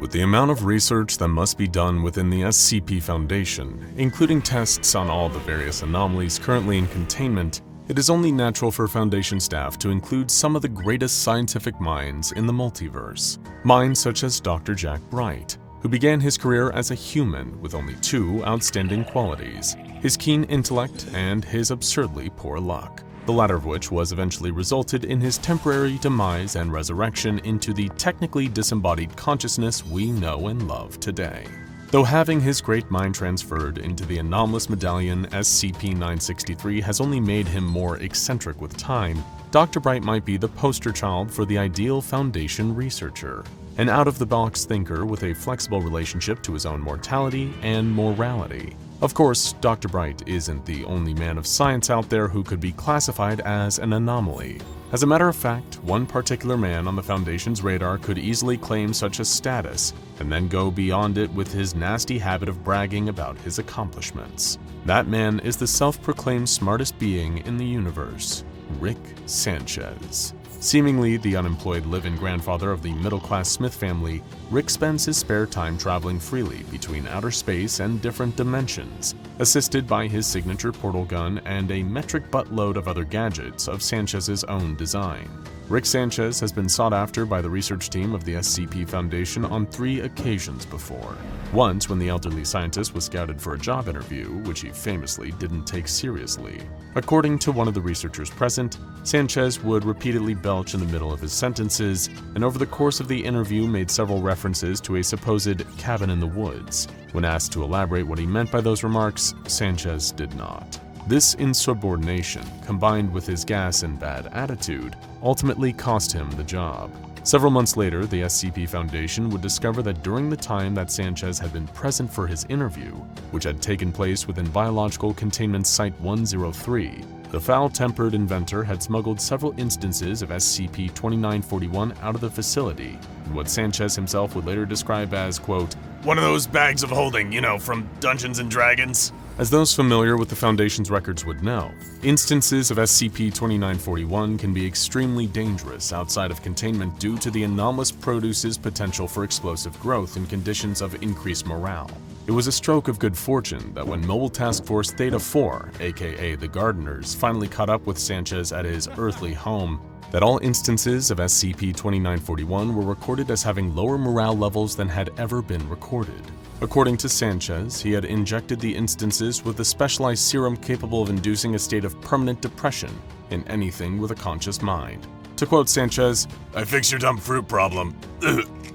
With the amount of research that must be done within the SCP Foundation, including tests on all the various anomalies currently in containment, it is only natural for Foundation staff to include some of the greatest scientific minds in the multiverse. Minds such as Dr. DrBright, who began his career as a human with only two outstanding qualities: his keen intellect and his absurdly poor luck, the latter of which was eventually resulted in his temporary demise and resurrection into the technically disembodied consciousness we know and love today. Though having his great mind transferred into the anomalous medallion SCP-963 has only made him more eccentric with time, DrBright might be the poster child for the ideal Foundation researcher, an out-of-the-box thinker with a flexible relationship to his own mortality and morality. Of course, DrBright isn't the only man of science out there who could be classified as an anomaly. As a matter of fact, one particular man on the Foundation's radar could easily claim such a status, and then go beyond it with his nasty habit of bragging about his accomplishments. That man is the self-proclaimed smartest being in the universe, Rick Sanchez. Seemingly the unemployed live-in grandfather of the middle-class Smith family, Rick spends his spare time traveling freely between outer space and different dimensions, assisted by his signature portal gun and a metric buttload of other gadgets of Sanchez's own design. Rick Sanchez has been sought after by the research team of the SCP Foundation on 3 occasions before. Once when the elderly scientist was scouted for a job interview, which he famously didn't take seriously. According to one of the researchers present, Sanchez would repeatedly belch in the middle of his sentences, and over the course of the interview made several references to a supposed cabin in the woods. When asked to elaborate what he meant by those remarks, Sanchez did not. This insubordination, combined with his gas and bad attitude, ultimately cost him the job. Several months later, the SCP Foundation would discover that during the time that Sanchez had been present for his interview, which had taken place within Biological Containment Site-103, the foul-tempered inventor had smuggled several instances of SCP-2941 out of the facility, in what Sanchez himself would later describe as, quote, "One of those bags of holding, from Dungeons & Dragons." As those familiar with the Foundation's records would know, instances of SCP-2941 can be extremely dangerous outside of containment due to the anomalous produce's potential for explosive growth in conditions of increased morale. It was a stroke of good fortune that when Mobile Task Force Theta-4, aka the Gardeners, finally caught up with Sanchez at his earthly home, that all instances of SCP-2941 were recorded as having lower morale levels than had ever been recorded. According to Sanchez, he had injected the instances with a specialized serum capable of inducing a state of permanent depression in anything with a conscious mind. To quote Sanchez, "I fixed your dumb fruit problem.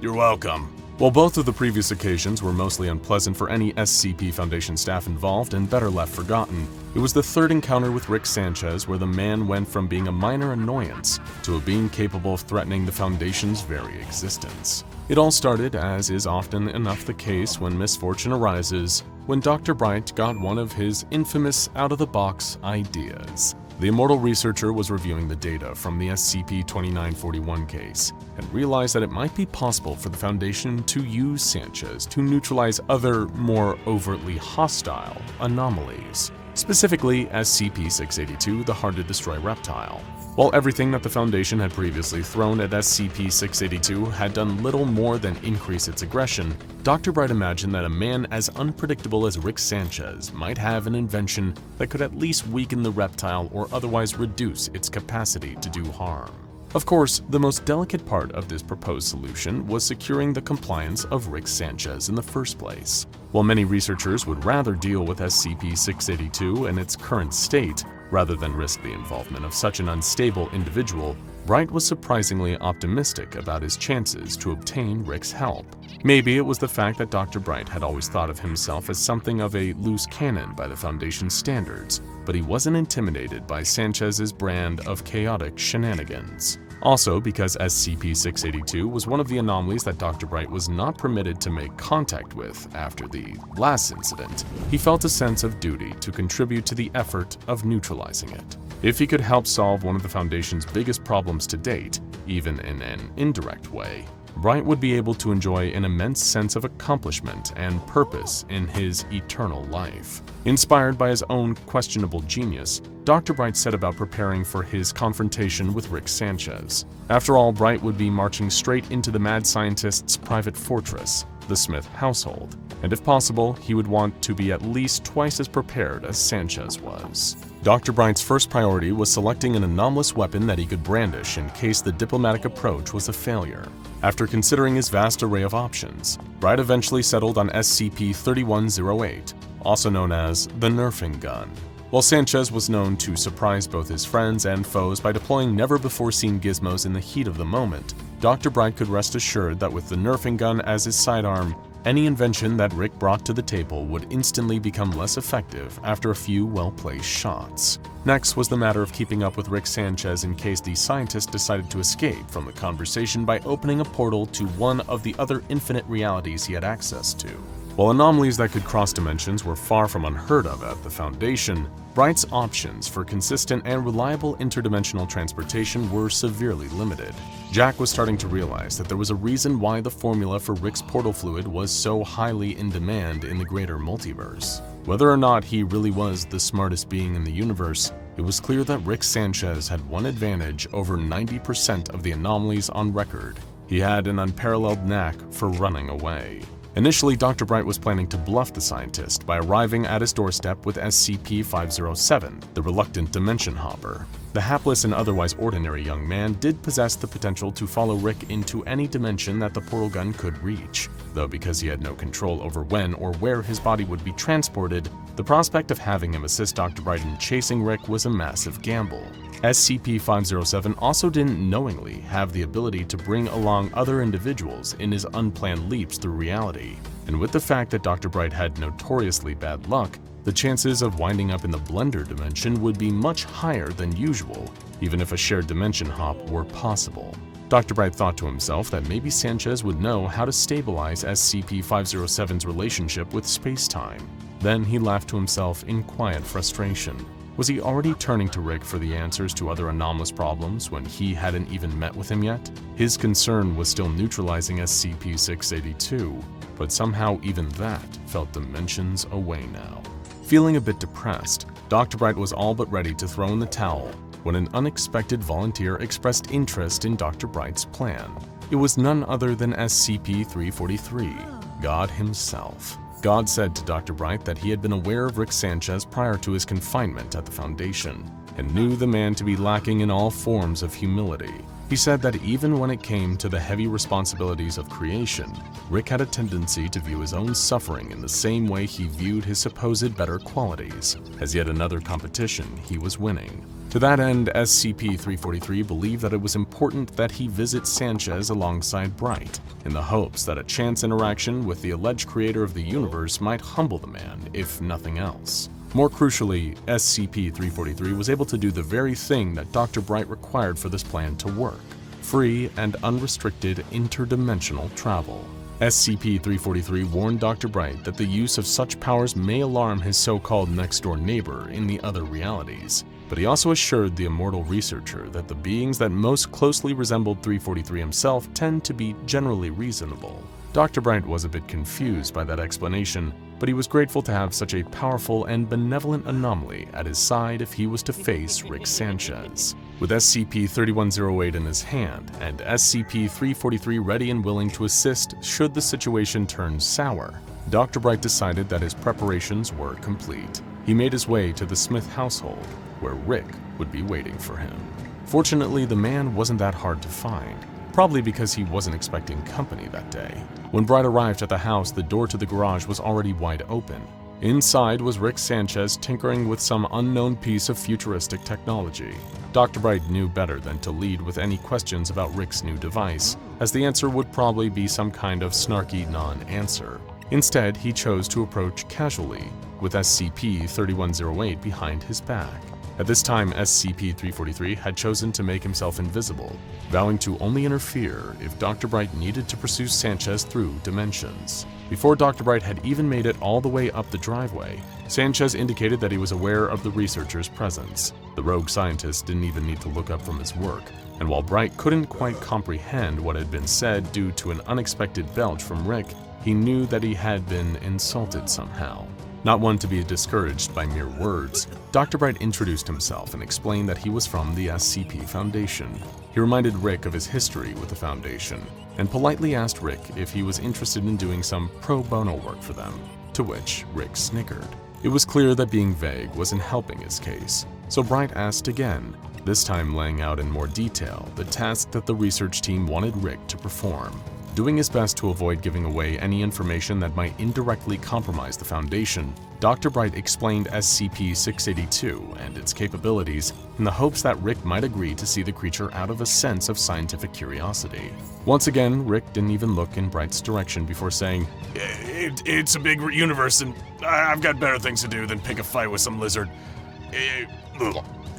You're welcome." While both of the previous occasions were mostly unpleasant for any SCP Foundation staff involved and better left forgotten, it was the third encounter with Rick Sanchez where the man went from being a minor annoyance to a being capable of threatening the Foundation's very existence. It all started, as is often enough the case when misfortune arises, when DrBright got one of his infamous out-of-the-box ideas. The immortal researcher was reviewing the data from the SCP-2941 case and realized that it might be possible for the Foundation to use Sanchez to neutralize other, more overtly hostile anomalies, specifically SCP-682, the hard-to-destroy reptile. While everything that the Foundation had previously thrown at SCP-682 had done little more than increase its aggression, DrBright imagined that a man as unpredictable as Rick Sanchez might have an invention that could at least weaken the reptile or otherwise reduce its capacity to do harm. Of course, the most delicate part of this proposed solution was securing the compliance of Rick Sanchez in the first place. While many researchers would rather deal with SCP-682 in its current state, rather than risk the involvement of such an unstable individual, Bright was surprisingly optimistic about his chances to obtain Rick's help. Maybe it was the fact that DrBright had always thought of himself as something of a loose cannon by the Foundation's standards, but he wasn't intimidated by Sanchez's brand of chaotic shenanigans. Also, because SCP-682 was one of the anomalies that DrBright was not permitted to make contact with after the last incident, he felt a sense of duty to contribute to the effort of neutralizing it. If he could help solve one of the Foundation's biggest problems to date, even in an indirect way, Bright would be able to enjoy an immense sense of accomplishment and purpose in his eternal life. Inspired by his own questionable genius, DrBright set about preparing for his confrontation with Rick Sanchez. After all, Bright would be marching straight into the mad scientist's private fortress, the Smith household, and if possible, he would want to be at least twice as prepared as Sanchez was. DrBright's first priority was selecting an anomalous weapon that he could brandish in case the diplomatic approach was a failure. After considering his vast array of options, Bright eventually settled on SCP-3108, also known as the Nerfing Gun. While Sanchez was known to surprise both his friends and foes by deploying never-before-seen gizmos in the heat of the moment, DrBright could rest assured that with the Nerfing Gun as his sidearm, any invention that Rick brought to the table would instantly become less effective after a few well-placed shots. Next was the matter of keeping up with Rick Sanchez in case the scientist decided to escape from the conversation by opening a portal to one of the other infinite realities he had access to. While anomalies that could cross dimensions were far from unheard of at the Foundation, Bright's options for consistent and reliable interdimensional transportation were severely limited. Jack was starting to realize that there was a reason why the formula for Rick's portal fluid was so highly in demand in the greater multiverse. Whether or not he really was the smartest being in the universe, it was clear that Rick Sanchez had one advantage over 90% of the anomalies on record. He had an unparalleled knack for running away. Initially, DrBright was planning to bluff the scientist by arriving at his doorstep with SCP-507, the reluctant dimension hopper. The hapless and otherwise ordinary young man did possess the potential to follow Rick into any dimension that the portal gun could reach, though because he had no control over when or where his body would be transported, the prospect of having him assist DrBright in chasing Rick was a massive gamble. SCP-507 also didn't knowingly have the ability to bring along other individuals in his unplanned leaps through reality, and with the fact that DrBright had notoriously bad luck, the chances of winding up in the blender dimension would be much higher than usual, even if a shared dimension hop were possible. DrBright thought to himself that maybe Sanchez would know how to stabilize SCP-507's relationship with space-time. Then he laughed to himself in quiet frustration. Was he already turning to Rick for the answers to other anomalous problems when he hadn't even met with him yet? His concern was still neutralizing SCP-682, but somehow even that felt dimensions away now. Feeling a bit depressed, DrBright was all but ready to throw in the towel when an unexpected volunteer expressed interest in DrBright's plan. It was none other than SCP-343, God himself. God said to DrBright that he had been aware of Rick Sanchez prior to his confinement at the Foundation, and knew the man to be lacking in all forms of humility. He said that even when it came to the heavy responsibilities of creation, Rick had a tendency to view his own suffering in the same way he viewed his supposed better qualities, as yet another competition he was winning. To that end, SCP-343 believed that it was important that he visit Sanchez alongside Bright, in the hopes that a chance interaction with the alleged creator of the universe might humble the man, if nothing else. More crucially, SCP-343 was able to do the very thing that DrBright required for this plan to work: free and unrestricted interdimensional travel. SCP-343 warned DrBright that the use of such powers may alarm his so-called next-door neighbor in the other realities, but he also assured the immortal researcher that the beings that most closely resembled 343 himself tend to be generally reasonable. DrBright was a bit confused by that explanation, but he was grateful to have such a powerful and benevolent anomaly at his side if he was to face Rick Sanchez. With SCP-3108 in his hand, and SCP-343 ready and willing to assist should the situation turn sour, DrBright decided that his preparations were complete. He made his way to the Smith household, where Rick would be waiting for him. Fortunately, the man wasn't that hard to find, probably because he wasn't expecting company that day. When Bright arrived at the house, the door to the garage was already wide open. Inside was Rick Sanchez tinkering with some unknown piece of futuristic technology. DrBright knew better than to lead with any questions about Rick's new device, as the answer would probably be some kind of snarky non-answer. Instead, he chose to approach casually, with SCP-3108 behind his back. At this time, SCP-343 had chosen to make himself invisible, vowing to only interfere if DrBright needed to pursue Sanchez through dimensions. Before DrBright had even made it all the way up the driveway, Sanchez indicated that he was aware of the researcher's presence. The rogue scientist didn't even need to look up from his work, and while Bright couldn't quite comprehend what had been said due to an unexpected belch from Rick, he knew that he had been insulted somehow. Not one to be discouraged by mere words, DrBright introduced himself and explained that he was from the SCP Foundation. He reminded Rick of his history with the Foundation, and politely asked Rick if he was interested in doing some pro bono work for them, to which Rick snickered. It was clear that being vague wasn't helping his case, so Bright asked again, this time laying out in more detail the task that the research team wanted Rick to perform. Doing his best to avoid giving away any information that might indirectly compromise the Foundation, DrBright explained SCP-682 and its capabilities in the hopes that Rick might agree to see the creature out of a sense of scientific curiosity. Once again, Rick didn't even look in Bright's direction before saying, It's a big universe, and I've got better things to do than pick a fight with some lizard.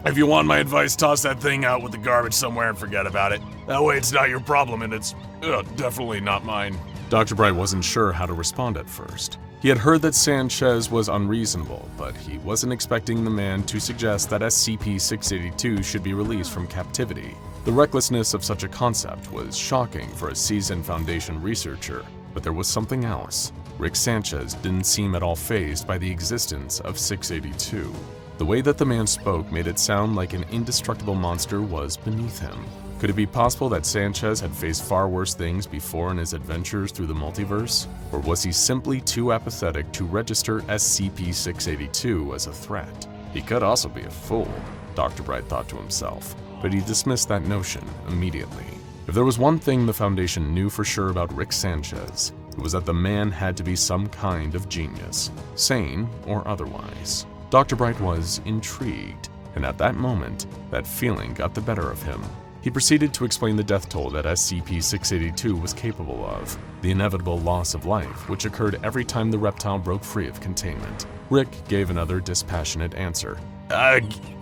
If you want my advice, toss that thing out with the garbage somewhere and forget about it. That way it's not your problem, and it's definitely not mine. DrBright wasn't sure how to respond at first. He had heard that Sanchez was unreasonable, but he wasn't expecting the man to suggest that SCP-682 should be released from captivity. The recklessness of such a concept was shocking for a seasoned Foundation researcher, but there was something else. Rick Sanchez didn't seem at all fazed by the existence of 682. The way that the man spoke made it sound like an indestructible monster was beneath him. Could it be possible that Sanchez had faced far worse things before in his adventures through the multiverse? Or was he simply too apathetic to register SCP-682 as a threat? He could also be a fool, DrBright thought to himself, but he dismissed that notion immediately. If there was one thing the Foundation knew for sure about Rick Sanchez, it was that the man had to be some kind of genius, sane or otherwise. DrBright was intrigued, and at that moment, that feeling got the better of him. He proceeded to explain the death toll that SCP-682 was capable of, the inevitable loss of life which occurred every time the reptile broke free of containment. Rick gave another dispassionate answer.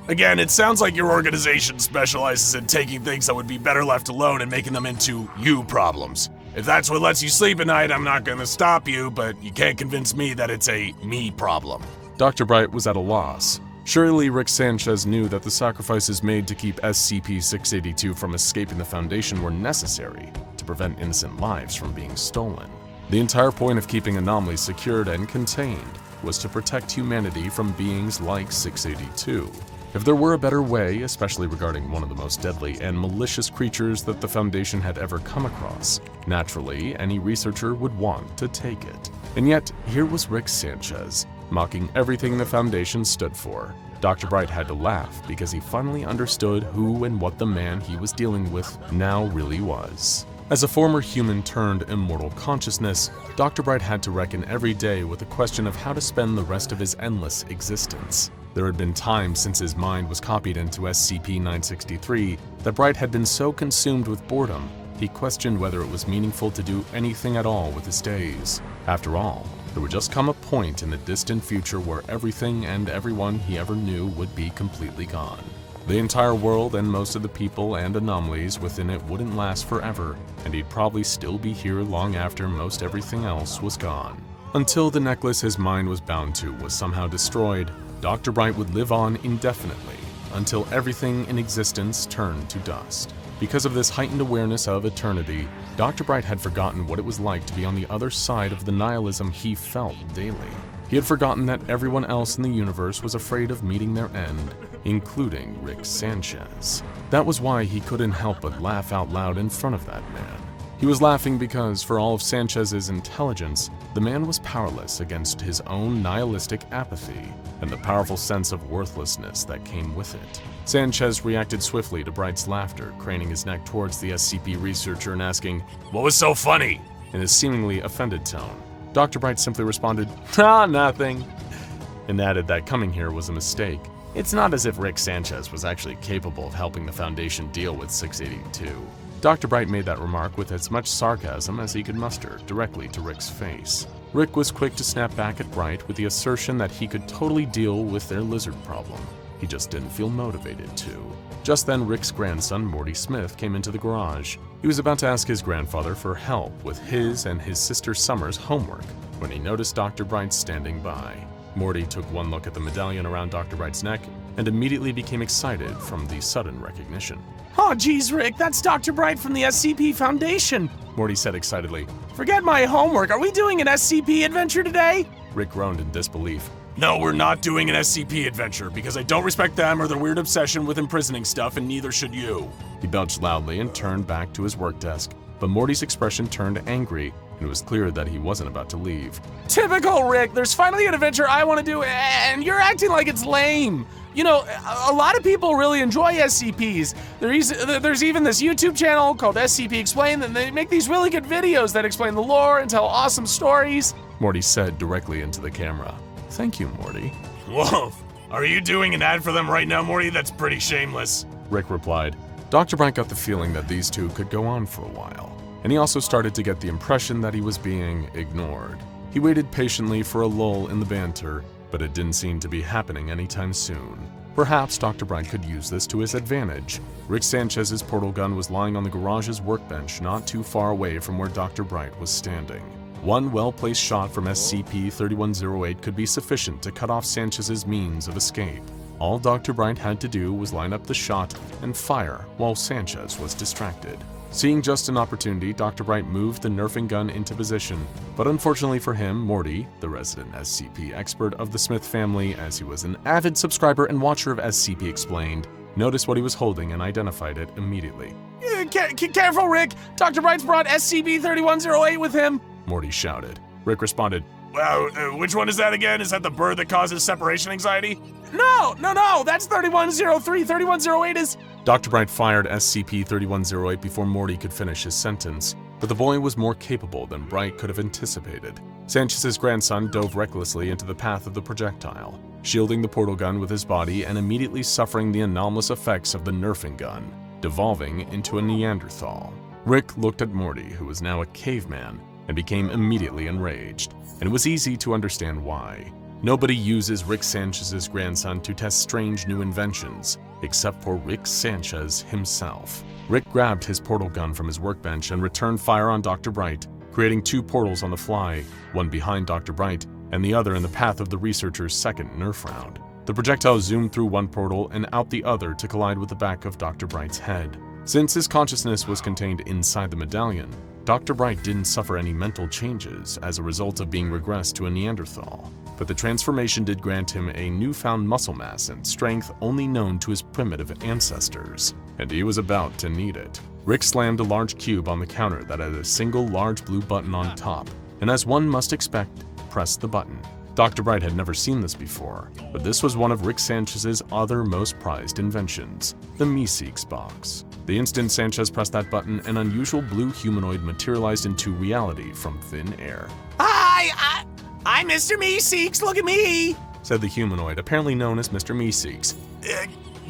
Again, it sounds like your organization specializes in taking things that would be better left alone and making them into you problems. If that's what lets you sleep at night, I'm not gonna stop you, but you can't convince me that it's a me problem. DrBright was at a loss. Surely Rick Sanchez knew that the sacrifices made to keep SCP-682 from escaping the Foundation were necessary to prevent innocent lives from being stolen. The entire point of keeping anomalies secured and contained was to protect humanity from beings like 682. If there were a better way, especially regarding one of the most deadly and malicious creatures that the Foundation had ever come across, naturally any researcher would want to take it. And yet, here was Rick Sanchez, mocking everything the Foundation stood for. DrBright had to laugh because he finally understood who and what the man he was dealing with now really was. As a former human turned immortal consciousness, DrBright had to reckon every day with the question of how to spend the rest of his endless existence. There had been times since his mind was copied into SCP-963 that Bright had been so consumed with boredom, he questioned whether it was meaningful to do anything at all with his days. After all, there would just come a point in the distant future where everything and everyone he ever knew would be completely gone. The entire world and most of the people and anomalies within it wouldn't last forever, and he'd probably still be here long after most everything else was gone. Until the necklace his mind was bound to was somehow destroyed, DrBright would live on indefinitely, until everything in existence turned to dust. Because of this heightened awareness of eternity, DrBright had forgotten what it was like to be on the other side of the nihilism he felt daily. He had forgotten that everyone else in the universe was afraid of meeting their end, including Rick Sanchez. That was why he couldn't help but laugh out loud in front of that man. He was laughing because, for all of Sanchez's intelligence, the man was powerless against his own nihilistic apathy and the powerful sense of worthlessness that came with it. Sanchez reacted swiftly to Bright's laughter, craning his neck towards the SCP researcher and asking, "What was so funny?" in a seemingly offended tone. DrBright simply responded, nothing," and added that coming here was a mistake. It's not as if Rick Sanchez was actually capable of helping the Foundation deal with 682. DrBright made that remark with as much sarcasm as he could muster directly to Rick's face. Rick was quick to snap back at Bright with the assertion that he could totally deal with their lizard problem. He just didn't feel motivated to. Just then, Rick's grandson, Morty Smith, came into the garage. He was about to ask his grandfather for help with his and his sister Summer's homework when he noticed DrBright standing by. Morty took one look at the medallion around DrBright's neck and immediately became excited from the sudden recognition. Oh geez, Rick, that's DrBright from the SCP Foundation, Morty said excitedly. Forget my homework, are we doing an SCP adventure today? Rick groaned in disbelief. No, we're not doing an SCP adventure, because I don't respect them or their weird obsession with imprisoning stuff, and neither should you. He belched loudly and turned back to his work desk, but Morty's expression turned angry, and it was clear that he wasn't about to leave. Typical Rick, there's finally an adventure I want to do, and you're acting like it's lame. You know, a lot of people really enjoy SCPs. There's even this YouTube channel called SCP Explained, and they make these really good videos that explain the lore and tell awesome stories. Morty said directly into the camera. Thank you, Morty. Whoa, are you doing an ad for them right now, Morty? That's pretty shameless. Rick replied. DrBright got the feeling that these two could go on for a while, and he also started to get the impression that he was being ignored. He waited patiently for a lull in the banter, but it didn't seem to be happening anytime soon. Perhaps DrBright could use this to his advantage. Rick Sanchez's portal gun was lying on the garage's workbench not too far away from where DrBright was standing. One well-placed shot from SCP-3108 could be sufficient to cut off Sanchez's means of escape. All DrBright had to do was line up the shot and fire while Sanchez was distracted. Seeing just an opportunity, DrBright moved the nerfing gun into position, but unfortunately for him, Morty, the resident SCP expert of the Smith family as he was an avid subscriber and watcher of SCP Explained, noticed what he was holding and identified it immediately. Careful, Rick! DrBright's brought SCP-3108 with him! Morty shouted. Rick responded, Well, which one is that again? Is that the bird that causes separation anxiety? No, that's 3103. 3108 is... DrBright fired SCP-3108 before Morty could finish his sentence, but the boy was more capable than Bright could have anticipated. Sanchez's grandson dove recklessly into the path of the projectile, shielding the portal gun with his body and immediately suffering the anomalous effects of the nerfing gun, devolving into a Neanderthal. Rick looked at Morty, who was now a caveman, and became immediately enraged, and it was easy to understand why. Nobody uses Rick Sanchez's grandson to test strange new inventions, except for Rick Sanchez himself. Rick grabbed his portal gun from his workbench and returned fire on DrBright, creating two portals on the fly, one behind DrBright and the other in the path of the researcher's second nerf round. The projectile zoomed through one portal and out the other to collide with the back of DrBright's head. Since his consciousness was contained inside the medallion, DrBright didn't suffer any mental changes as a result of being regressed to a Neanderthal, but the transformation did grant him a newfound muscle mass and strength only known to his primitive ancestors, and he was about to need it. Rick slammed a large cube on the counter that had a single large blue button on top, and as one must expect, pressed the button. DrBright had never seen this before, but this was one of Rick Sanchez's other most prized inventions, the Meeseeks box. The instant Sanchez pressed that button, an unusual blue humanoid materialized into reality from thin air. Hi, I'm Mr. Meeseeks, look at me, said the humanoid, apparently known as Mr. Meeseeks.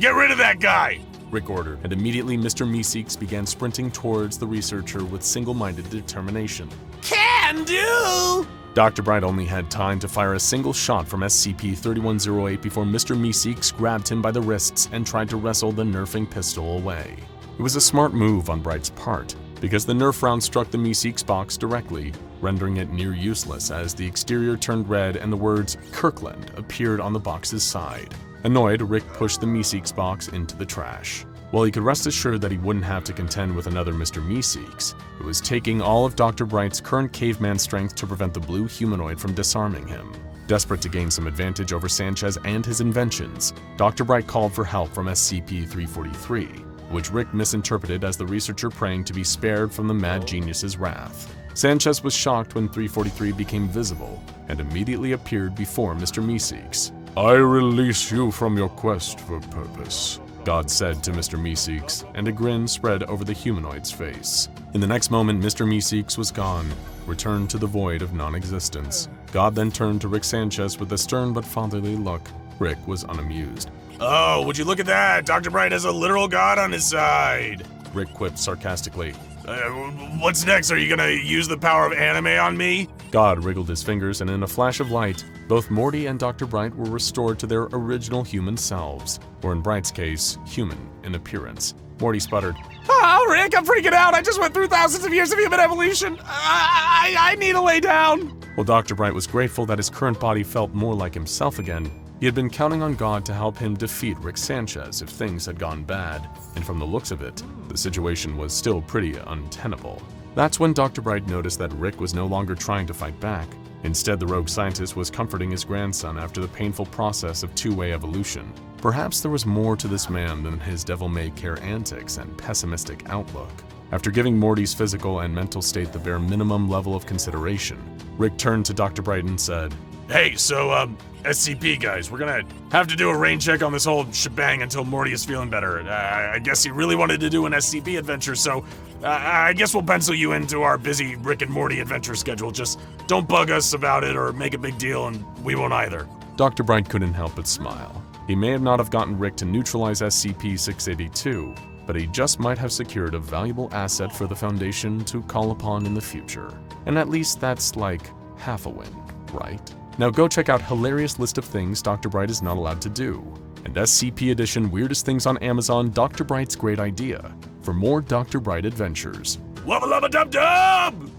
Get rid of that guy, Rick ordered, and immediately Mr. Meeseeks began sprinting towards the researcher with single-minded determination. Can do! DrBright only had time to fire a single shot from SCP-3108 before Mr. Meeseeks grabbed him by the wrists and tried to wrestle the nerfing pistol away. It was a smart move on Bright's part, because the nerf round struck the Meeseeks box directly, rendering it near useless as the exterior turned red and the words Kirkland appeared on the box's side. Annoyed, Rick pushed the Meeseeks box into the trash. While he could rest assured that he wouldn't have to contend with another Mr. Meeseeks, it was taking all of DrBright's current caveman strength to prevent the blue humanoid from disarming him. Desperate to gain some advantage over Sanchez and his inventions, DrBright called for help from SCP-343, which Rick misinterpreted as the researcher praying to be spared from the mad genius's wrath. Sanchez was shocked when 343 became visible and immediately appeared before Mr. Meeseeks. "I release you from your quest for purpose," God said to Mr. Meeseeks, and a grin spread over the humanoid's face. In the next moment, Mr. Meeseeks was gone, returned to the void of non-existence. God then turned to Rick Sanchez with a stern but fatherly look. Rick was unamused. "Oh, would you look at that? DrBright has a literal god on his side," Rick quipped sarcastically. What's next? Are you gonna use the power of anime on me? God wriggled his fingers, and in a flash of light, both Morty and DrBright were restored to their original human selves, or in Bright's case, human in appearance. Morty sputtered, "Oh, Rick, I'm freaking out. I just went through thousands of years of human evolution. I need to lay down." While DrBright was grateful that his current body felt more like himself again, He had been counting on God to help him defeat Rick Sanchez if things had gone bad, and from the looks of it, the situation was still pretty untenable. That's when DrBright noticed that Rick was no longer trying to fight back. Instead, the rogue scientist was comforting his grandson after the painful process of two-way evolution. Perhaps there was more to this man than his devil-may-care antics and pessimistic outlook. After giving Morty's physical and mental state the bare minimum level of consideration, Rick turned to DrBright and said, Hey, so, SCP guys, we're gonna have to do a rain check on this whole shebang until Morty is feeling better. I guess he really wanted to do an SCP adventure, so I guess we'll pencil you into our busy Rick and Morty adventure schedule. Just don't bug us about it or make a big deal, and we won't either. DrBright couldn't help but smile. He may have not have gotten Rick to neutralize SCP-682, but he just might have secured a valuable asset for the Foundation to call upon in the future. And at least that's like half a win, right? Now go check out hilarious list of things DrBright is not allowed to do, and SCP Edition Weirdest Things on Amazon, DrBright's Great Idea, for more DrBright adventures. Wubba lubba dub dub!